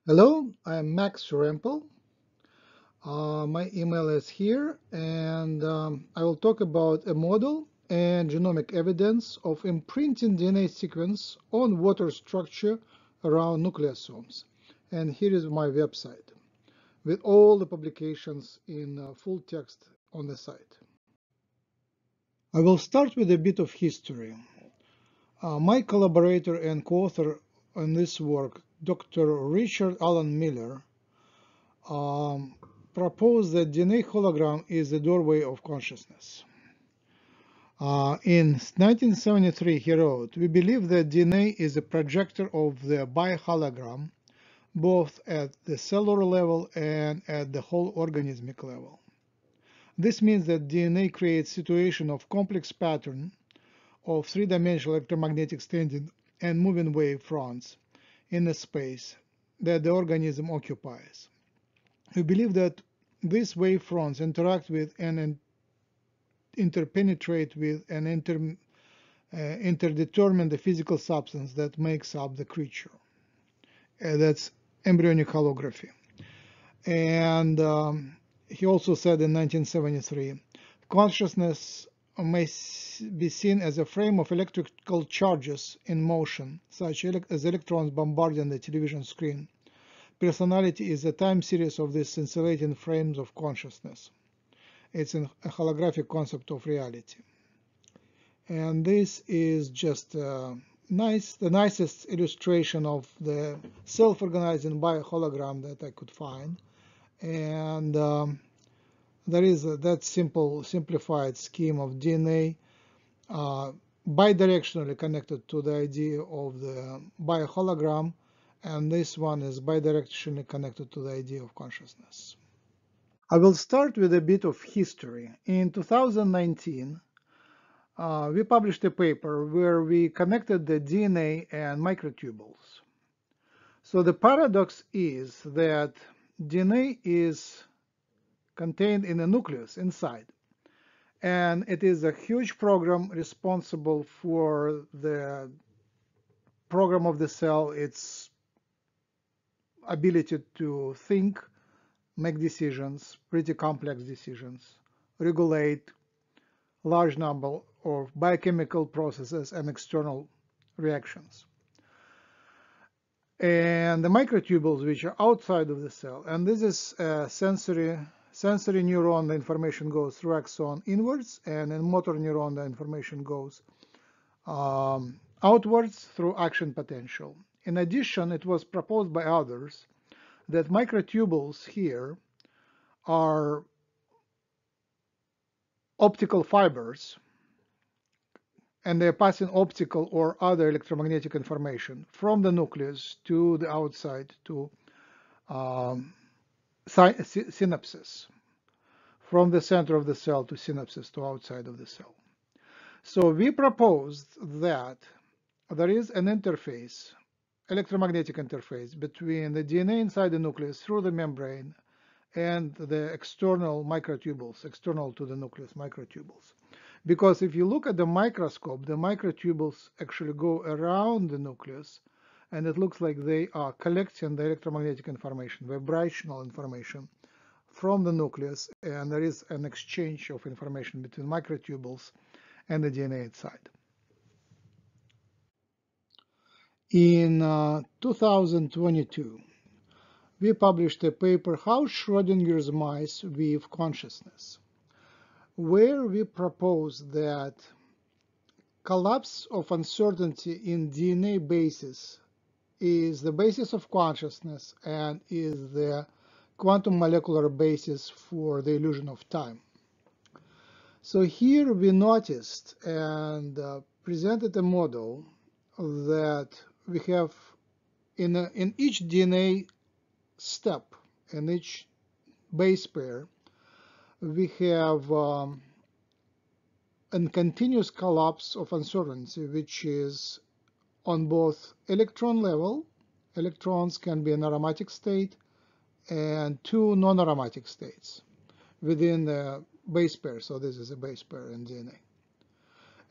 Hello, I'm Max Rempel. My email is here, and I will talk about a model and genomic evidence of imprinting DNA sequence on water structure around nucleosomes. And here is my website with all the publications in full text on the site. I will start with a bit of history. My collaborator and co-author on this work, Dr. Richard Alan Miller, propose that DNA hologram is the doorway of consciousness. In 1973, he wrote, "We believe that DNA is a projector of the biohologram, both at the cellular level and at the whole organismic level. This means that DNA creates situation of complex pattern of three-dimensional electromagnetic standing and moving wave fronts in the space that the organism occupies. We believe that these wave fronts interact with and interpenetrate with and interdetermine the physical substance that makes up the creature." That's embryonic holography. And he also said in 1973, consciousness may be seen as a frame of electrical charges in motion, such as electrons bombarding the television screen. Personality is a time series of these scintillating frames of consciousness. It's a holographic concept of reality. And this is just the nicest illustration of the self-organizing biohologram that I could find. And there is that simplified scheme of DNA bidirectionally connected to the idea of the biohologram, and this one is bidirectionally connected to the idea of consciousness. I will start with a bit of history. In 2019, we published a paper where we connected the DNA and microtubules. So the paradox is that DNA is contained in a nucleus inside, and it is a huge program responsible for the program of the cell, its ability to think, make decisions, pretty complex decisions, regulate large number of biochemical processes and external reactions. And the microtubules, which are outside of the cell, and this is a sensory neuron, the information goes through axon inwards, and in motor neuron, the information goes outwards through action potential. In addition, it was proposed by others that microtubules here are optical fibers, and they're passing optical or other electromagnetic information from the nucleus to the outside to synapses, from the center of the cell to synapses to outside of the cell. So we proposed that there is an interface, electromagnetic interface, between the DNA inside the nucleus through the membrane and the external microtubules, external to the nucleus microtubules. Because if you look at the microscope, the microtubules actually go around the nucleus, and it looks like they are collecting the electromagnetic information, vibrational information from the nucleus, and there is an exchange of information between microtubules and the DNA inside. In 2022, we published a paper, How Schrodinger's Mice Weave Consciousness, where we propose that collapse of uncertainty in DNA basis is the basis of consciousness and is the quantum molecular basis for the illusion of time. So here we noticed and presented a model that we have in each DNA step, in each base pair, we have a continuous collapse of uncertainty, which is on both electron level. Electrons can be an aromatic state and two non-aromatic states within the base pair. So this is a base pair in DNA.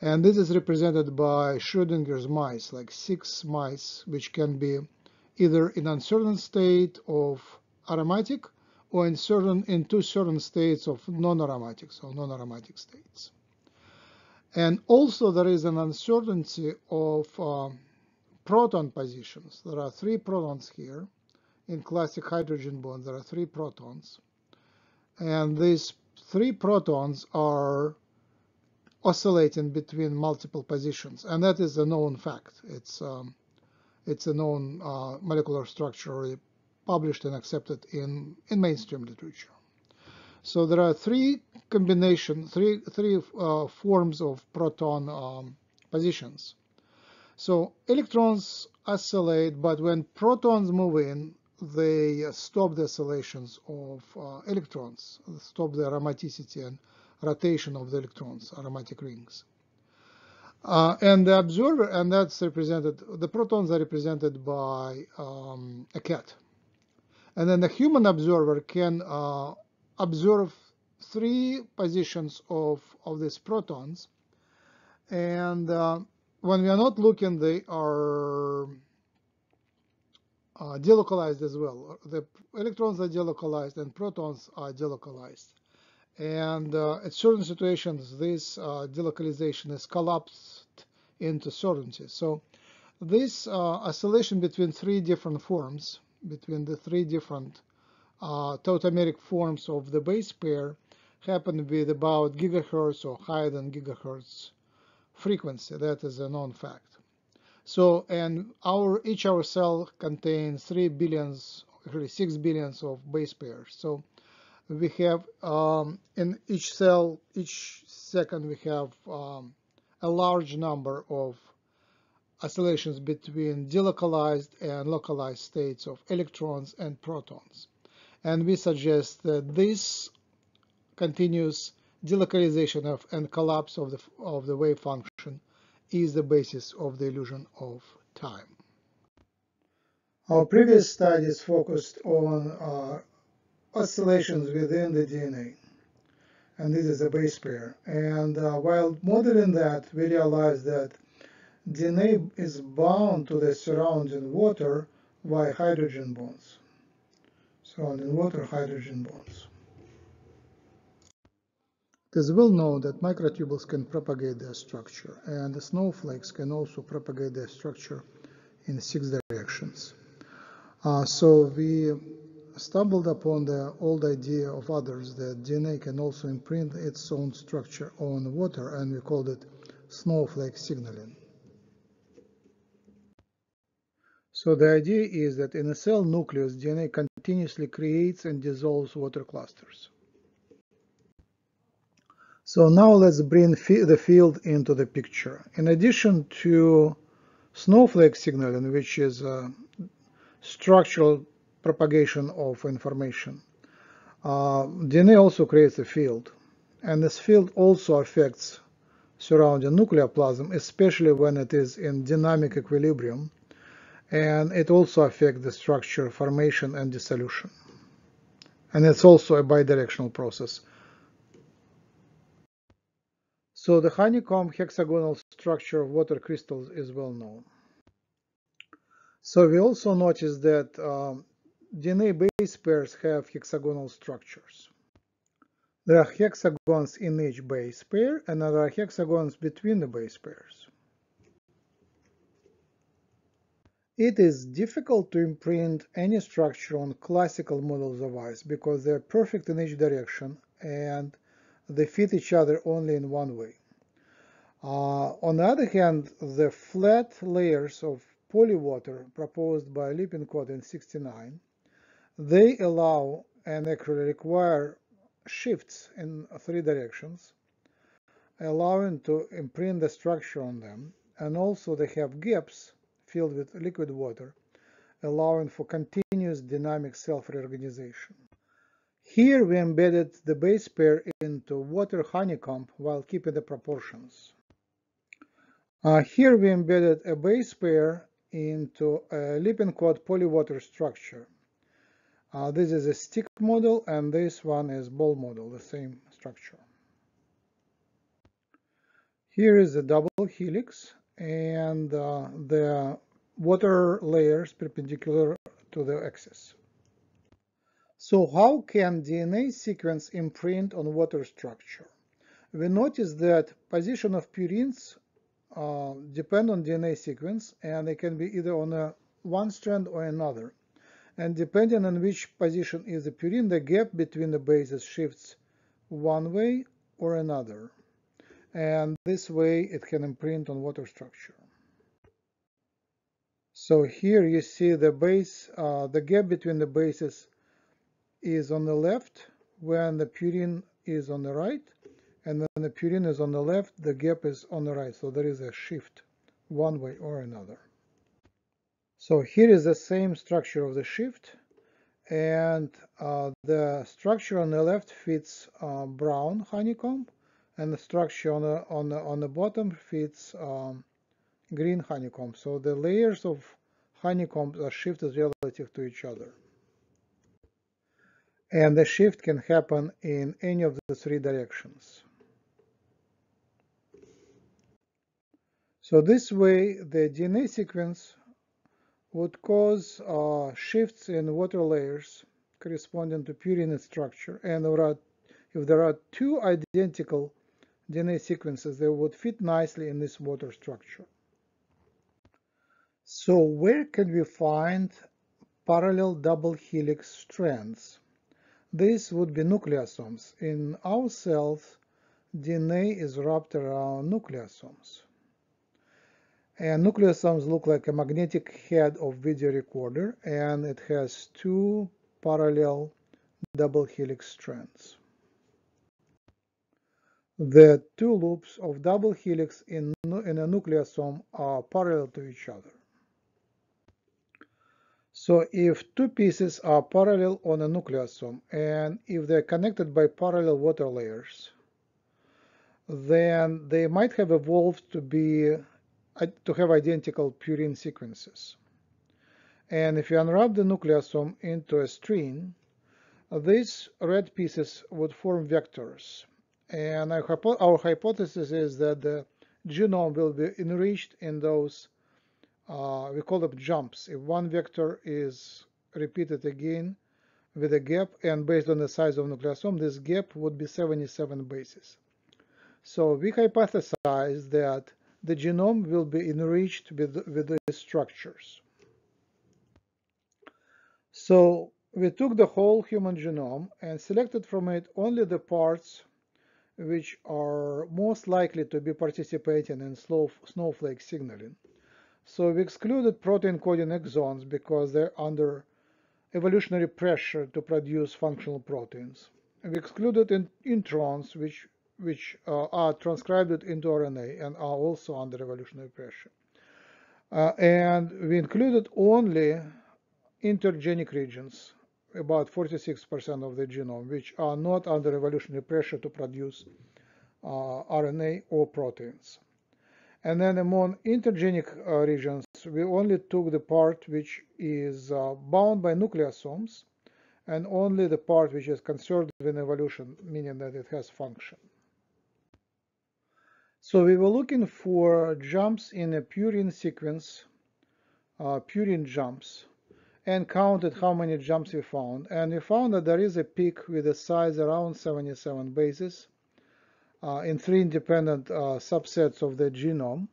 And this is represented by Schrodinger's mice, like 6 mice, which can be either in uncertain state of aromatic or in two certain states of non-aromatic, so non-aromatic states. And also there is an uncertainty of proton positions. There are 3 protons here. In classic hydrogen bond, there are 3 protons. And these 3 protons are oscillating between multiple positions. And that is a known fact. It's a known molecular structure published and accepted in mainstream literature. So there are 3 combinations, three forms of proton positions. So electrons oscillate, but when protons move in, they stop the oscillations of electrons, stop the aromaticity and rotation of the electrons, aromatic rings. And the observer, and that's represented, the protons are represented by a cat. And then the human observer can observe 3 positions of these protons. And when we are not looking, they are delocalized as well. The electrons are delocalized and protons are delocalized. And at certain situations, this delocalization is collapsed into certainty. So this oscillation between 3 different forms, between the 3 different tautomeric forms of the base pair, happen with about gigahertz or higher than gigahertz frequency. That is a known fact. So, and each our cell contains 3 billions, really 6 billions of base pairs. So we have in each cell, each second, we have a large number of oscillations between delocalized and localized states of electrons and protons. And we suggest that this continuous delocalization and collapse of the wave function is the basis of the illusion of time. Our previous studies focused on oscillations within the DNA, and this is a base pair. And while modeling that, we realized that DNA is bound to the surrounding water by hydrogen bonds. Surrounding water, hydrogen bonds. It is well known that microtubules can propagate their structure, and the snowflakes can also propagate their structure in 6 directions. So we stumbled upon the old idea of others that DNA can also imprint its own structure on water, and we called it snowflake signaling. So the idea is that in a cell nucleus, DNA continuously creates and dissolves water clusters. So now let's bring the field into the picture. In addition to snowflake signaling, which is structural propagation of information, DNA also creates a field. And this field also affects surrounding nucleoplasm, especially when it is in dynamic equilibrium. And it also affects the structure formation and dissolution. And it's also a bidirectional process. So the honeycomb hexagonal structure of water crystals is well known. So we also notice that DNA base pairs have hexagonal structures. There are hexagons in each base pair, and there are hexagons between the base pairs. It is difficult to imprint any structure on classical models of ice because they are perfect in each direction and they fit each other only in one way. On the other hand, the flat layers of Polywater proposed by Lippincott in '69, they allow and actually require shifts in 3 directions, allowing to imprint the structure on them, and also they have gaps filled with liquid water, allowing for continuous dynamic self-reorganization. Here we embedded the base pair into water honeycomb while keeping the proportions. Here we embedded a base pair into a Lippincott Polywater structure. This is a stick model, and this one is ball model, the same structure. Here is a double helix, and the water layers perpendicular to the axis. So how can DNA sequence imprint on water structure? We notice that position of purines depend on DNA sequence, and they can be either on one strand or another. And depending on which position is the purine, the gap between the bases shifts one way or another. And this way it can imprint on water structure. So here you see the base, the gap between the bases is on the left when the purine is on the right, and when the purine is on the left, the gap is on the right. So there is a shift one way or another. So here is the same structure of the shift, and the structure on the left fits brown honeycomb, and the structure on the bottom fits green honeycomb. So the layers of honeycombs are shifted relative to each other. And the shift can happen in any of the three directions. So this way, the DNA sequence would cause shifts in water layers corresponding to purine structure. And if there are two identical DNA sequences, they would fit nicely in this water structure. So where can we find parallel double helix strands? These would be nucleosomes. In our cells, DNA is wrapped around nucleosomes. And nucleosomes look like a magnetic head of video recorder, and it has two parallel double helix strands. The two loops of double helix in a nucleosome are parallel to each other. So if two pieces are parallel on a nucleosome, and if they're connected by parallel water layers, then they might have evolved to have identical purine sequences. And if you unwrap the nucleosome into a string, these red pieces would form vectors. And our hypothesis is that the genome will be enriched in those, we call them jumps. If one vector is repeated again with a gap, and based on the size of nucleosome, this gap would be 77 bases. So we hypothesize that the genome will be enriched with these structures. So we took the whole human genome and selected from it only the parts which are most likely to be participating in snowflake signaling. So we excluded protein coding exons because they're under evolutionary pressure to produce functional proteins. We excluded introns which are transcribed into RNA and are also under evolutionary pressure. And we included only intergenic regions, about 46% of the genome, which are not under evolutionary pressure to produce RNA or proteins. And then among intergenic regions, we only took the part which is bound by nucleosomes, and only the part which is concerned with evolution, meaning that it has function. So we were looking for jumps in a purine sequence, purine jumps, and counted how many jumps we found. And we found that there is a peak with a size around 77 bases in three independent subsets of the genome.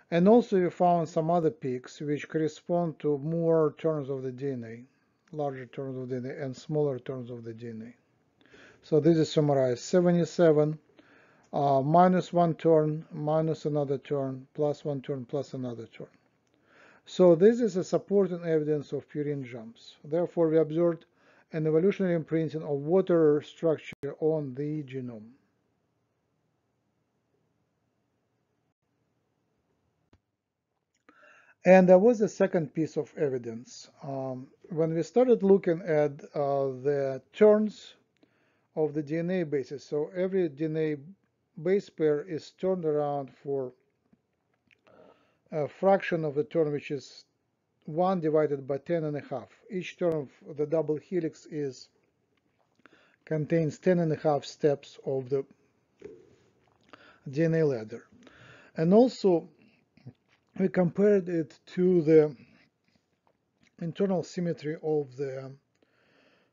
And also we found some other peaks which correspond to more turns of the DNA, larger turns of the DNA and smaller turns of the DNA. So this is summarized: 77, minus one turn, minus another turn, plus one turn, plus another turn. So this is a supporting evidence of purine jumps. Therefore, we observed an evolutionary imprinting of water structure on the genome. And there was a second piece of evidence. When we started looking at the turns of the DNA bases, so every DNA base pair is turned around for a fraction of the turn, which is 1 divided by 10.5. Each turn of the double helix contains 10.5 steps of the DNA ladder. And also, we compared it to the internal symmetry of the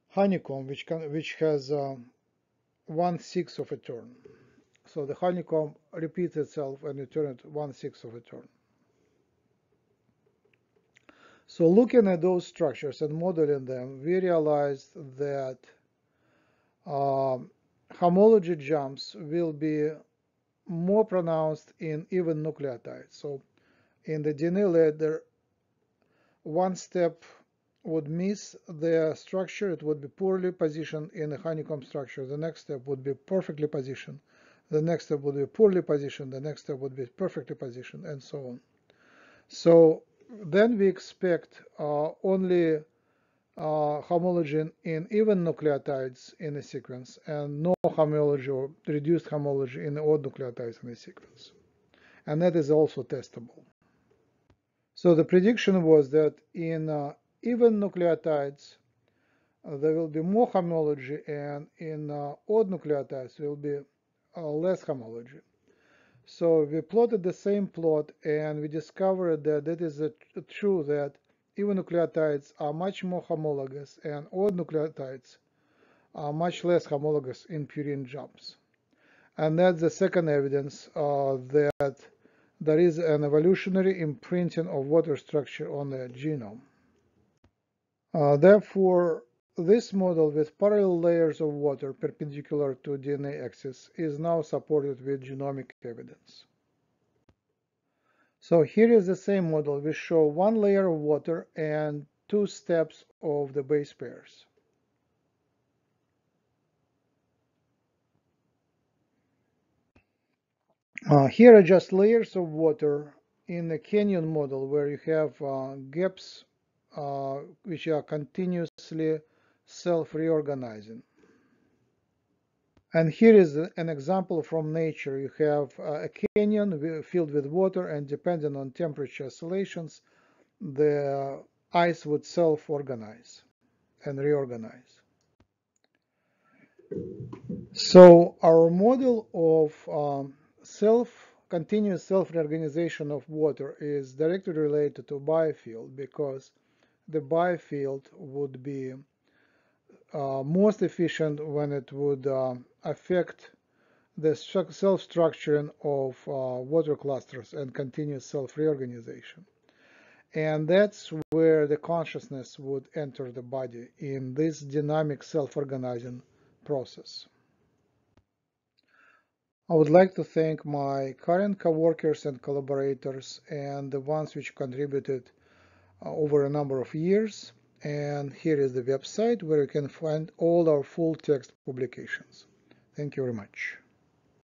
honeycomb, which has 1/6 of a turn. So the honeycomb repeats itself and you turn it 1/6 of a turn. So looking at those structures and modeling them, we realized that homology jumps will be more pronounced in even nucleotides. So in the DNA ladder, one step would miss the structure, it would be poorly positioned in the honeycomb structure. The next step would be perfectly positioned. The next step would be poorly positioned. The next step would be perfectly positioned, and so on. So then we expect only homology in even nucleotides in a sequence and no homology or reduced homology in odd nucleotides in a sequence. And that is also testable. So the prediction was that in even nucleotides there will be more homology, and in odd nucleotides there will be less homology. So we plotted the same plot and we discovered that it is true that even nucleotides are much more homologous and odd nucleotides are much less homologous in purine jumps. And that's the second evidence that there is an evolutionary imprinting of water structure on the genome. Therefore, this model with parallel layers of water perpendicular to DNA axis is now supported with genomic evidence. So here is the same model. We show one layer of water and two steps of the base pairs. Here are just layers of water in the canyon model where you have gaps which are continuously self-reorganizing. And here is an example from nature. You have a canyon filled with water, and depending on temperature oscillations, the ice would self-organize and reorganize. So our model of continuous self-reorganization of water is directly related to biofield, because the biofield would be most efficient when it would affect the self-structuring of water clusters and continuous self-reorganization. And that's where the consciousness would enter the body in this dynamic self-organizing process. I would like to thank my current coworkers and collaborators and the ones which contributed over a number of years. And here is the website where you can find all our full text publications. Thank you very much.